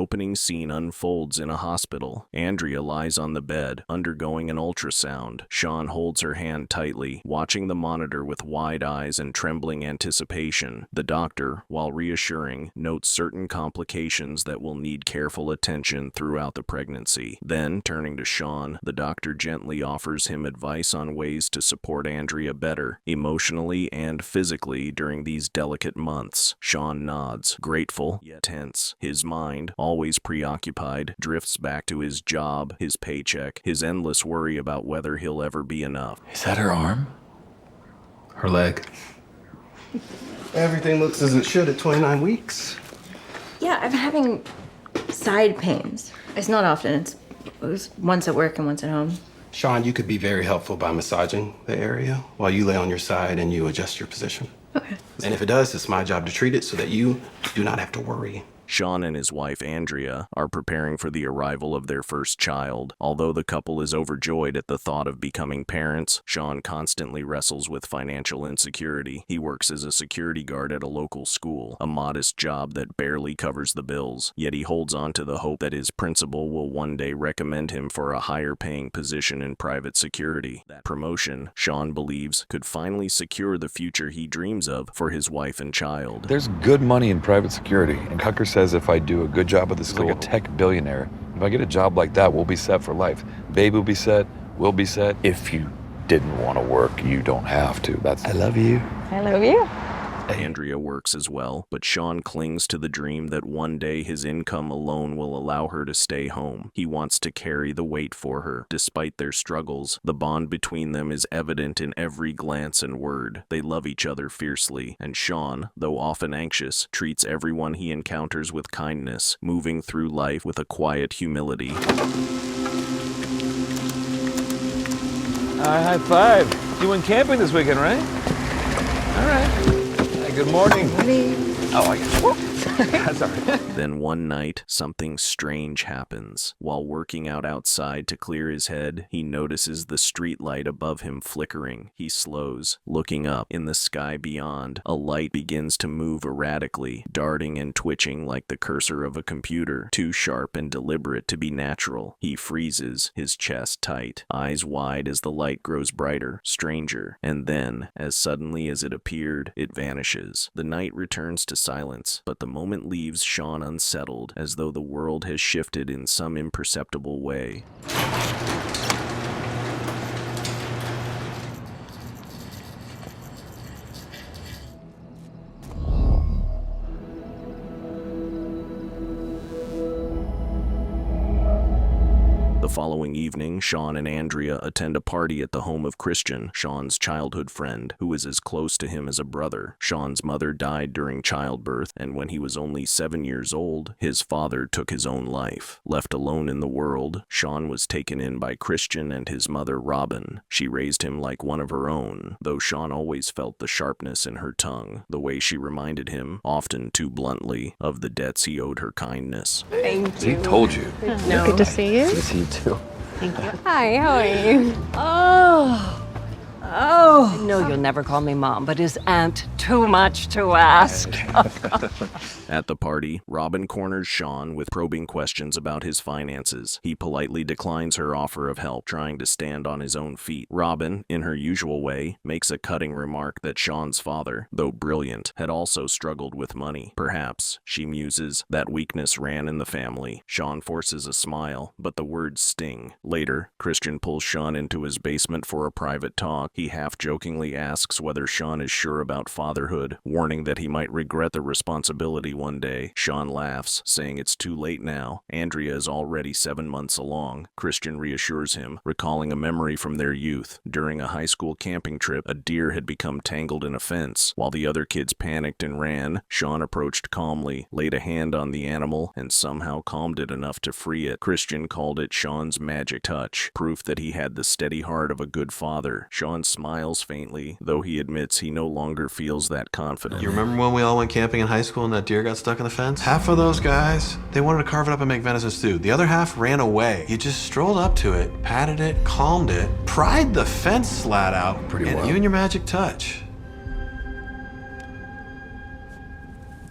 opening scene unfolds in a hospital. Andrea lies on the bed, undergoing an ultrasound. Sean holds her hand tightly, watching the monitor with wide eyes and trembling anticipation. The doctor, while reassuring, notes certain complications that will need careful attention throughout the pregnancy. Then, turning to Sean, the doctor gently offers him advice on ways to support Andrea better, emotionally and physically, during these delicate months. Sean nods, grateful yet tense. His mind, always preoccupied, drifts back to his job, his paycheck, his endless worry about whether he'll ever be enough. Is that her arm? Her leg? Everything looks as it should at 29 weeks. Yeah, I'm having side pains. It's not often. It was once at work and once at home. Sean, you could be very helpful by massaging the area while you lay on your side and you adjust your position. Okay. And if it does, it's my job to treat it so that you do not have to worry. Sean and his wife, Andrea, are preparing for the arrival of their first child. Although the couple is overjoyed at the thought of becoming parents, Sean constantly wrestles with financial insecurity. He works as a security guard at a local school, a modest job that barely covers the bills. Yet he holds on to the hope that his principal will one day recommend him for a higher-paying position in private security. That promotion, Sean believes, could finally secure the future he dreams of for his wife and child. There's good money in private security, and Tucker says if I do a good job at the school, like a tech billionaire, if I get a job like that, we'll be set for life. Babe will be set, we'll be set. If you didn't want to work, you don't have to. I love you. I love you. Andrea works as well, but Sean clings to the dream that one day his income alone will allow her to stay home. He wants to carry the weight for her. Despite their struggles, the bond between them is evident in every glance and word. They love each other fiercely, and Sean, though often anxious, treats everyone he encounters with kindness, moving through life with a quiet humility. High five. You went camping this weekend, right? All right. Good morning. Oh, I guess. That's all right. Then one night, something strange happens. While working out outside to clear his head, he notices the street light above him flickering. He slows, looking up. In the sky beyond, a light begins to move erratically, darting and twitching like the cursor of a computer, too sharp and deliberate to be natural. He freezes, his chest tight, eyes wide as the light grows brighter, stranger, and then, as suddenly as it appeared, it vanishes. The night returns to silence, but the moment leaves Sean unsettled, as though the world has shifted in some imperceptible way. The following evening, Sean and Andrea attend a party at the home of Christian, Sean's childhood friend, who is as close to him as a brother. Sean's mother died during childbirth, and when he was only 7 years old, his father took his own life. Left alone in the world, Sean was taken in by Christian and his mother, Robin. She raised him like one of her own, though Sean always felt the sharpness in her tongue, the way she reminded him, often too bluntly, of the debts he owed her kindness. Thank He told you. No. Good to see you. Good to see you too. Thank you. Hi, how are you? I know you'll never call me Mom, but is Aunt too much to ask? At the party, Robin corners Sean with probing questions about his finances. He politely declines her offer of help, trying to stand on his own feet. Robin, in her usual way, makes a cutting remark that Sean's father, though brilliant, had also struggled with money. Perhaps, she muses, that weakness ran in the family. Sean forces a smile, but the words sting. Later, Christian pulls Sean into his basement for a private talk. He half-jokingly asks whether Sean is sure about fatherhood, warning that he might regret the responsibility one day. Sean laughs, saying it's too late now. Andrea is already 7 months along. Christian reassures him, recalling a memory from their youth. During a high school camping trip, a deer had become tangled in a fence. While the other kids panicked and ran, Sean approached calmly, laid a hand on the animal, and somehow calmed it enough to free it. Christian called it Sean's magic touch, proof that he had the steady heart of a good father. Sean smiles faintly, though he admits he no longer feels that confident. You remember when we all went camping in high school and that deer got stuck in the fence? Half of those guys, they wanted to carve it up and make venison stew. The other half ran away. You just strolled up to it, patted it, calmed it, pried the fence slat out, Pretty and well. even your magic touch.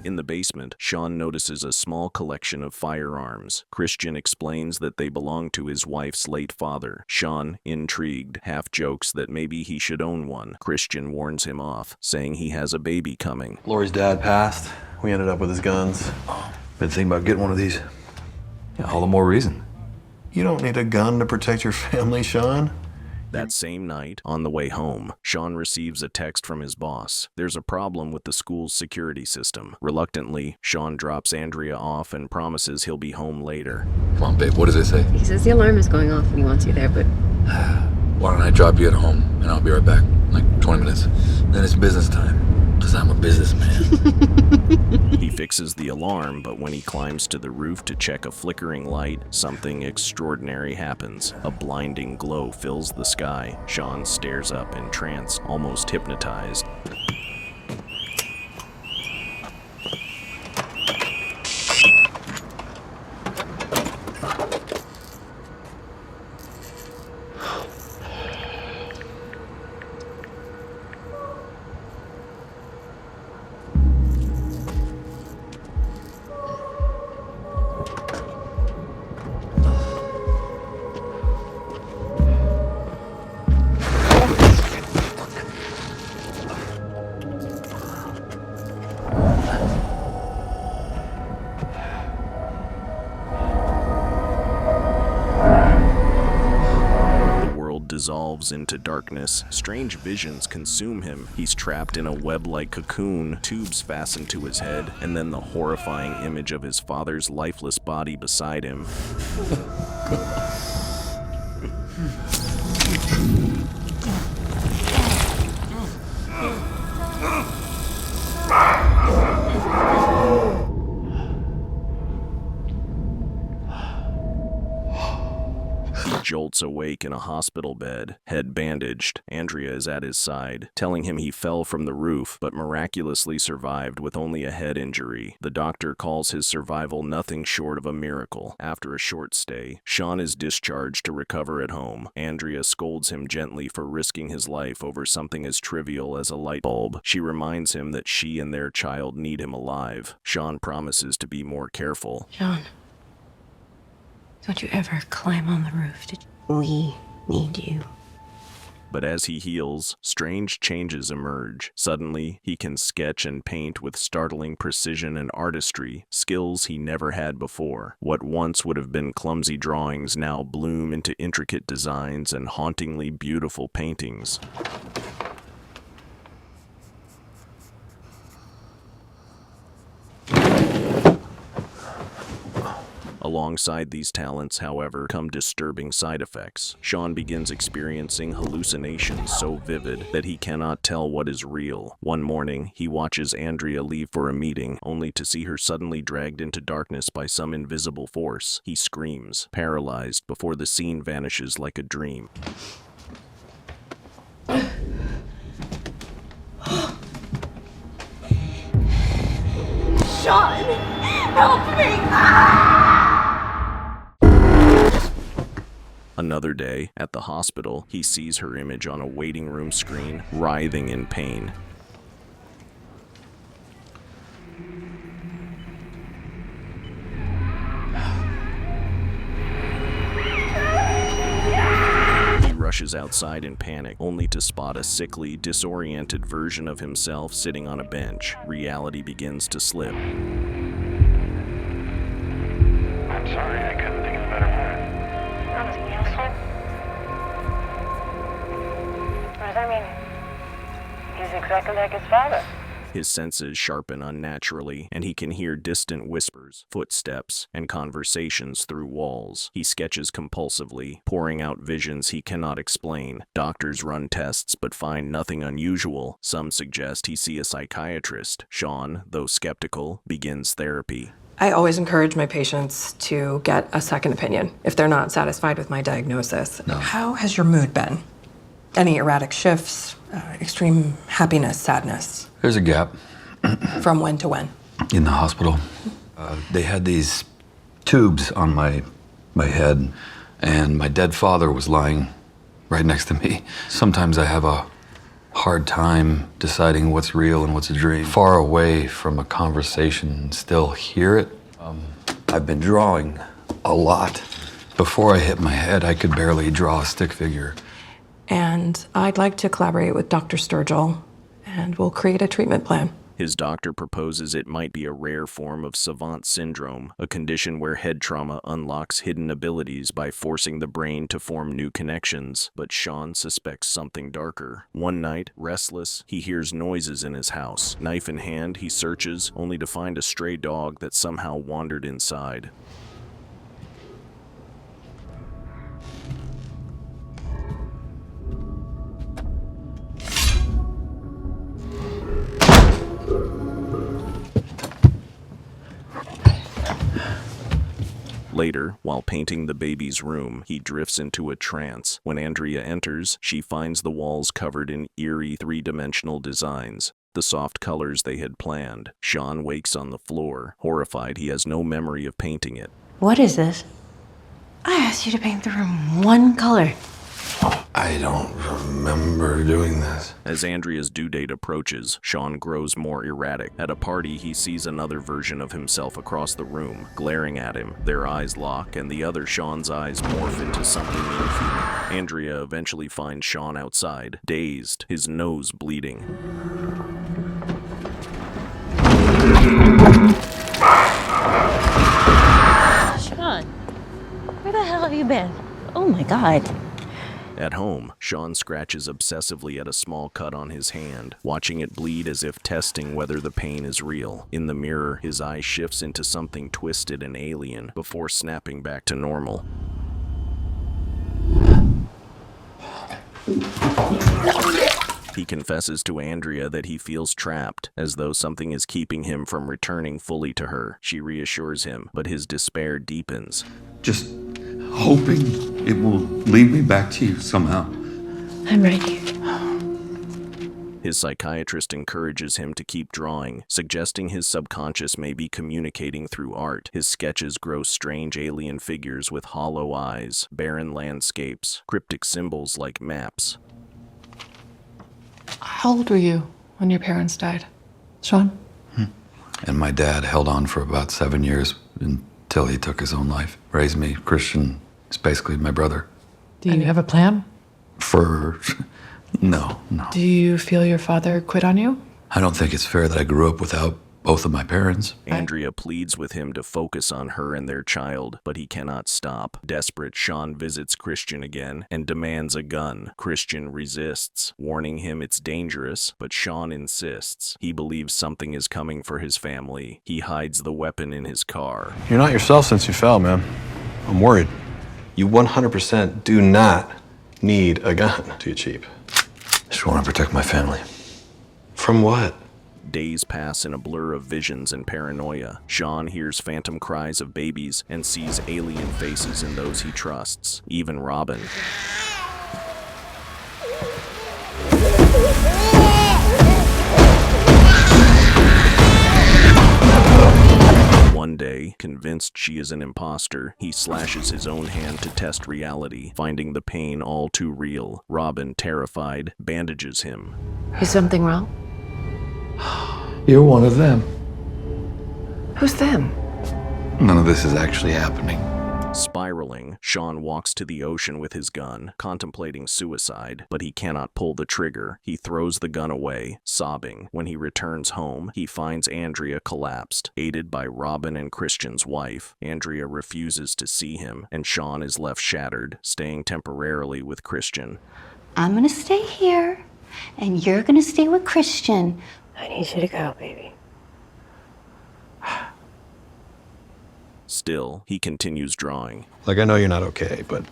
In the basement, Sean notices a small collection of firearms. Christian explains that they belong to his wife's late father. Sean, intrigued, half jokes that maybe he should own one. Christian warns him off, saying he has a baby coming. Lori's dad passed. We ended up with his guns. Been thinking about getting one of these. Yeah, all the more reason. You don't need a gun to protect your family, Sean. That same night, on the way home, Sean receives a text from his boss. There's a problem with the school's security system. Reluctantly, Sean drops Andrea off and promises he'll be home later. Come on, babe, what does it say? He says the alarm is going off and he wants you there, but Why don't I drop you at home and I'll be right back, like 20 minutes. Then it's business time, because I'm a businessman. He fixes the alarm, but when he climbs to the roof to check a flickering light, something extraordinary happens. A blinding glow fills the sky. Sean stares up in trance, almost hypnotized. Dissolves into darkness. Strange visions consume him. He's trapped in a web-like cocoon, tubes fastened to his head, and then the horrifying image of his father's lifeless body beside him. Jolts awake in a hospital bed, head bandaged. Andrea is at his side, telling him he fell from the roof, but miraculously survived with only a head injury. The doctor calls his survival nothing short of a miracle. After a short stay, Sean is discharged to recover at home. Andrea scolds him gently for risking his life over something as trivial as a light bulb. She reminds him that she and their child need him alive. Sean promises to be more careful. John, don't you ever climb on the roof. We need you. But as he heals, strange changes emerge. Suddenly, he can sketch and paint with startling precision and artistry, skills he never had before. What once would have been clumsy drawings now bloom into intricate designs and hauntingly beautiful paintings. Alongside these talents, however, come disturbing side effects. Sean begins experiencing hallucinations so vivid that he cannot tell what is real. One morning, he watches Andrea leave for a meeting, only to see her suddenly dragged into darkness by some invisible force. He screams, paralyzed, before the scene vanishes like a dream. Sean, help me! Another day, at the hospital, he sees her image on a waiting room screen, writhing in pain. He rushes outside in panic, only to spot a sickly, disoriented version of himself sitting on a bench. Reality begins to slip. I'm sorry, I couldn't think of a better word. What does that mean? He's exactly like his father. His senses sharpen unnaturally, and he can hear distant whispers, footsteps, and conversations through walls. He sketches compulsively, pouring out visions he cannot explain. Doctors run tests but find nothing unusual. Some suggest he see a psychiatrist. Sean, though skeptical, begins therapy. I always encourage my patients to get a second opinion if they're not satisfied with my diagnosis. No. How has your mood been? Any erratic shifts, extreme happiness, sadness? There's a gap. From when to when? In the hospital. They had these tubes on my head, and my dead father was lying right next to me. Sometimes I have a hard time deciding what's real and what's a dream. Far away from a conversation and still hear it. I've been drawing a lot. Before I hit my head, I could barely draw a stick figure. And I'd like to collaborate with Dr. Sturgill, and we'll create a treatment plan. His doctor proposes it might be a rare form of savant syndrome, a condition where head trauma unlocks hidden abilities by forcing the brain to form new connections. But Sean suspects something darker. One night, restless, he hears noises in his house. Knife in hand, he searches, only to find a stray dog that somehow wandered inside. Later, while painting the baby's room, he drifts into a trance. When Andrea enters, she finds the walls covered in eerie three-dimensional designs, the soft colors they had planned. Sean wakes on the floor. Horrified, he has no memory of painting it. What is this? I asked you to paint the room one color. I don't remember doing this. As Andrea's due date approaches, Sean grows more erratic. At a party, he sees another version of himself across the room, glaring at him. Their eyes lock, and the other Sean's eyes morph into something inhuman. Andrea eventually finds Sean outside, dazed, his nose bleeding. Sean, where the hell have you been? Oh my God. At home, Sean scratches obsessively at a small cut on his hand, watching it bleed as if testing whether the pain is real. In the mirror, his eye shifts into something twisted and alien before snapping back to normal. He confesses to Andrea that he feels trapped, as though something is keeping him from returning fully to her. She reassures him, but his despair deepens. Just hoping it will lead me back to you somehow. I'm right here. His psychiatrist encourages him to keep drawing, suggesting his subconscious may be communicating through art. His sketches grow strange alien figures with hollow eyes, barren landscapes, cryptic symbols like maps. How old were you when your parents died, Sean? And my dad held on for about 7 years until he took his own life. Raised me Christian. He's basically my brother. Do you have a plan? No. Do you feel your father quit on you? I don't think it's fair that I grew up without both of my parents. Andrea pleads with him to focus on her and their child, but he cannot stop. Desperate, Sean visits Christian again and demands a gun. Christian resists, warning him it's dangerous, but Sean insists. He believes something is coming for his family. He hides the weapon in his car. You're not yourself since you fell, man. I'm worried. You 100% do not need a gun. Too cheap. Just want to protect my family. From what? Days pass in a blur of visions and paranoia. Sean hears phantom cries of babies and sees alien faces in those he trusts, even Robin. One day, convinced she is an imposter, he slashes his own hand to test reality, finding the pain all too real. Robin, terrified, bandages him. Is something wrong? You're one of them. Who's them? None of this is actually happening. Spiraling, Sean walks to the ocean with his gun, contemplating suicide, but he cannot pull the trigger. He throws the gun away, sobbing. When he returns home, he finds Andrea collapsed. Aided by Robin and Christian's wife, Andrea refuses to see him, and Sean is left shattered, staying temporarily with Christian. I'm gonna stay here, and you're gonna stay with Christian. I need you to go, baby. Still, he continues drawing. Like, I know you're not okay, but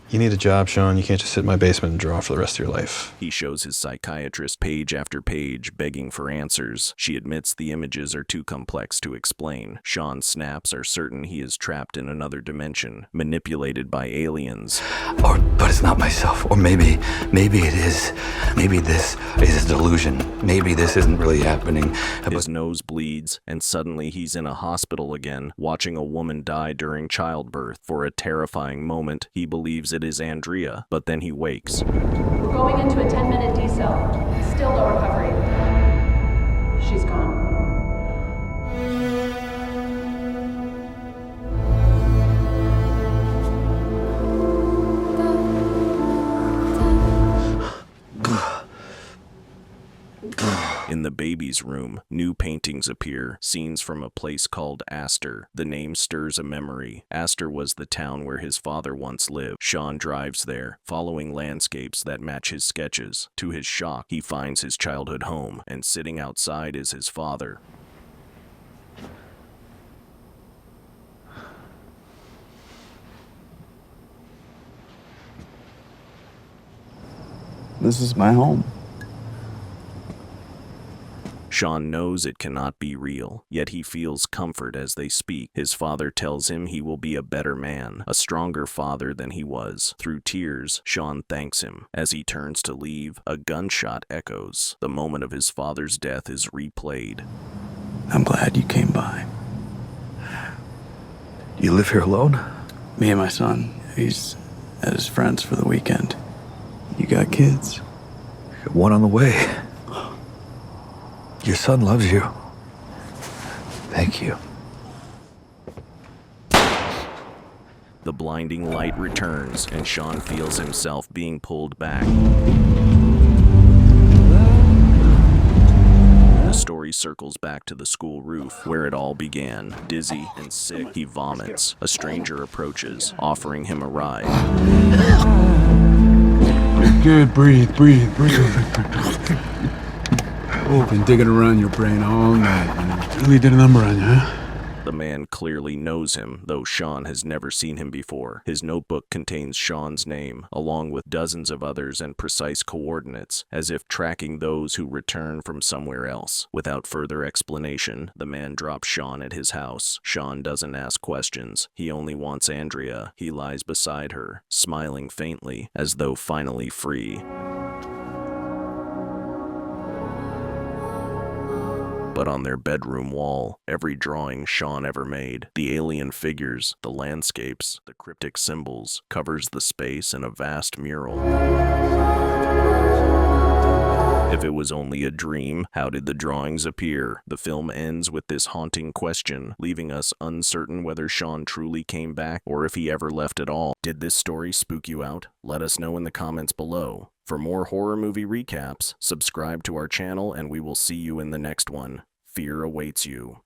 you need a job, Sean. You can't just sit in my basement and draw for the rest of your life. He shows his psychiatrist page after page, begging for answers. She admits the images are too complex to explain. Sean's snaps are certain he is trapped in another dimension, manipulated by aliens. But it's not myself. Or maybe it is. Maybe this is a delusion. Maybe this isn't really happening. His nose bleeds, and suddenly he's in a hospital again, watching a woman die during childbirth. For a terrifying moment, he believes it is Andrea, but then he wakes. going into a 10-minute decel. Still no recovery. She's gone. In the baby's room, new paintings appear, scenes from a place called Astor. The name stirs a memory. Astor was the town where his father once lived. Sean drives there, following landscapes that match his sketches. To his shock, he finds his childhood home, and sitting outside is his father. This is my home. Sean knows it cannot be real, yet he feels comfort as they speak. His father tells him he will be a better man, a stronger father than he was. Through tears, Sean thanks him. As he turns to leave, a gunshot echoes. The moment of his father's death is replayed. I'm glad you came by. You live here alone? Me and my son. He's at his friend's for the weekend. You got kids? Got one on the way. Your son loves you. Thank you. The blinding light returns, and Sean feels himself being pulled back. The story circles back to the school roof, where it all began. Dizzy and sick, he vomits. A stranger approaches, offering him a ride. Good, breathe. Oh, been digging around your brain all night, man. Really did a number on you, huh? The man clearly knows him, though Sean has never seen him before. His notebook contains Sean's name, along with dozens of others and precise coordinates, as if tracking those who return from somewhere else. Without further explanation, the man drops Sean at his house. Sean doesn't ask questions. He only wants Andrea. He lies beside her, smiling faintly, as though finally free. But on their bedroom wall, every drawing Sean ever made, the alien figures, the landscapes, the cryptic symbols, covers the space in a vast mural. If it was only a dream, how did the drawings appear? The film ends with this haunting question, leaving us uncertain whether Sean truly came back or if he ever left at all. Did this story spook you out? Let us know in the comments below. For more horror movie recaps, subscribe to our channel and we will see you in the next one. Fear awaits you.